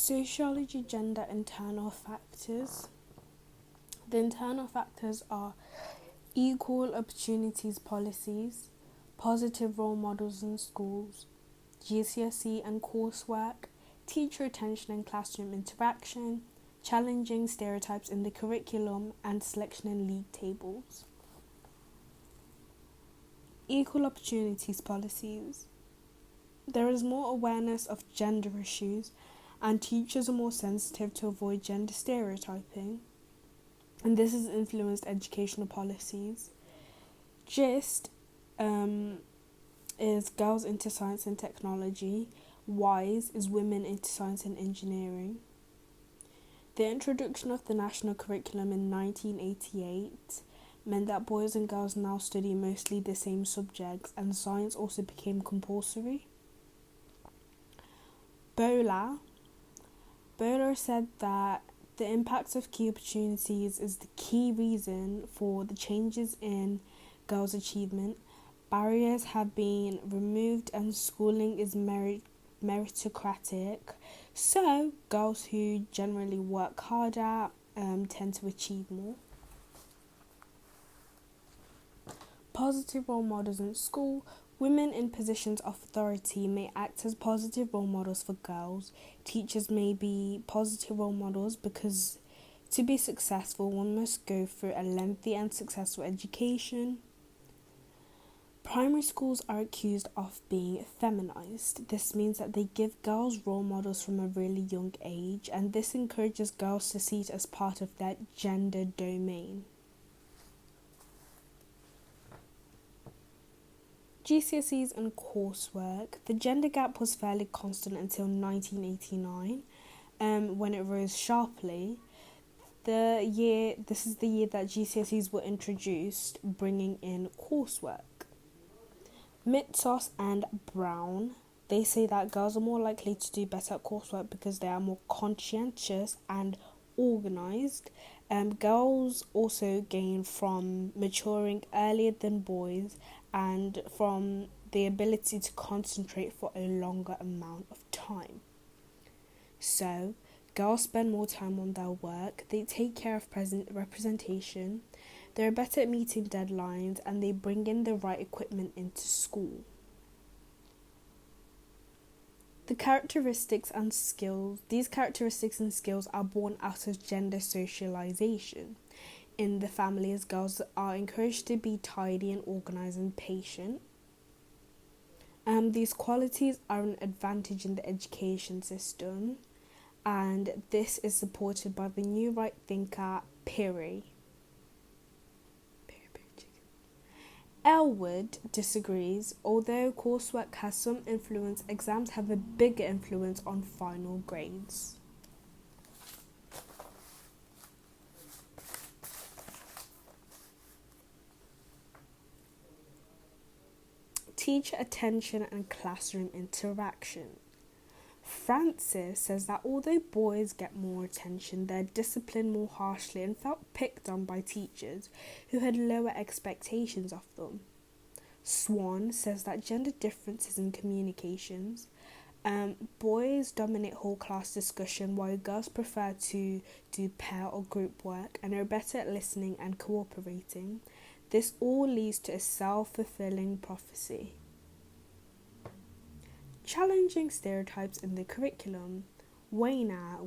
Sociology, gender, internal factors. The internal factors are equal opportunities policies, positive role models in schools, GCSE and coursework, teacher attention and classroom interaction, challenging stereotypes in the curriculum, and selection in league tables. Equal opportunities policies. There is more awareness of gender issues, and teachers are more sensitive to avoid gender stereotyping, and this has influenced educational policies. GIST is Girls into Science and Technology. WISE is Women into Science and Engineering. The introduction of the national curriculum in 1988 meant that boys and girls now study mostly the same subjects, and science also became compulsory. Bowler said that the impacts of key opportunities is the key reason for the changes in girls' achievement. Barriers have been removed and schooling is meritocratic, so girls who generally work harder tend to achieve more. Positive role models in school. Women in positions of authority may act as positive role models for girls. Teachers may be positive role models because to be successful, one must go through a lengthy and successful education. Primary schools are accused of being feminized. This means that they give girls role models from a really young age, and this encourages girls to see it as part of their gender domain. GCSEs and coursework. The gender gap was fairly constant until 1989, when it rose sharply. This is the year that GCSEs were introduced, bringing in coursework. Mitsos and Brown, they say that girls are more likely to do better at coursework because they are more conscientious and organised. Girls also gain from maturing earlier than boys and from the ability to concentrate for a longer amount of time. So, girls spend more time on their work, they take care of representation, they're better at meeting deadlines, and they bring in the right equipment into school. The characteristics and skills. These characteristics and skills are born out of gender socialization. In the families, girls are encouraged to be tidy and organised and patient. These qualities are an advantage in the education system, and this is supported by the new right thinker Piri. Elwood disagrees. Although coursework has some influence, exams have a bigger influence on final grades. Teacher attention and classroom interaction. Francis says that although boys get more attention, they're disciplined more harshly and felt picked on by teachers who had lower expectations of them. Swan says that gender differences in communications. Boys dominate whole class discussion while girls prefer to do pair or group work and are better at listening and cooperating. This all leads to a self-fulfilling prophecy. Challenging stereotypes in the curriculum. Wayner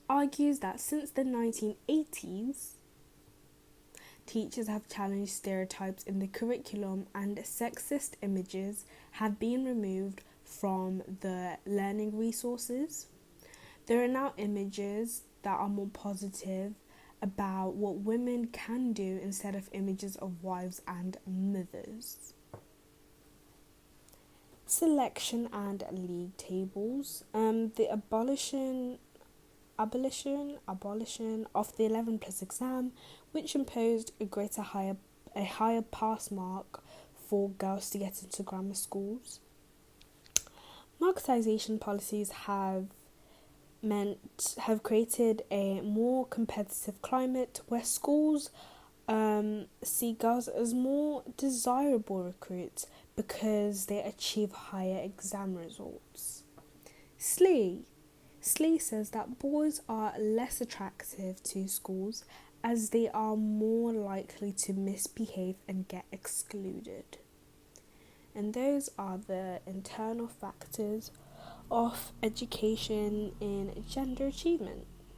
argues that since the 1980s, teachers have challenged stereotypes in the curriculum and sexist images have been removed from the learning resources. There are now images that are more positive about what women can do instead of images of wives and mothers. Selection and league tables. The abolition of the 11+ exam, which imposed a higher pass mark for girls to get into grammar schools. Marketisation policies have created a more competitive climate where schools see girls as more desirable recruits because they achieve higher exam results. Slee. Slee says that boys are less attractive to schools as they are more likely to misbehave and get excluded. And those are the internal factors of education in gender achievement.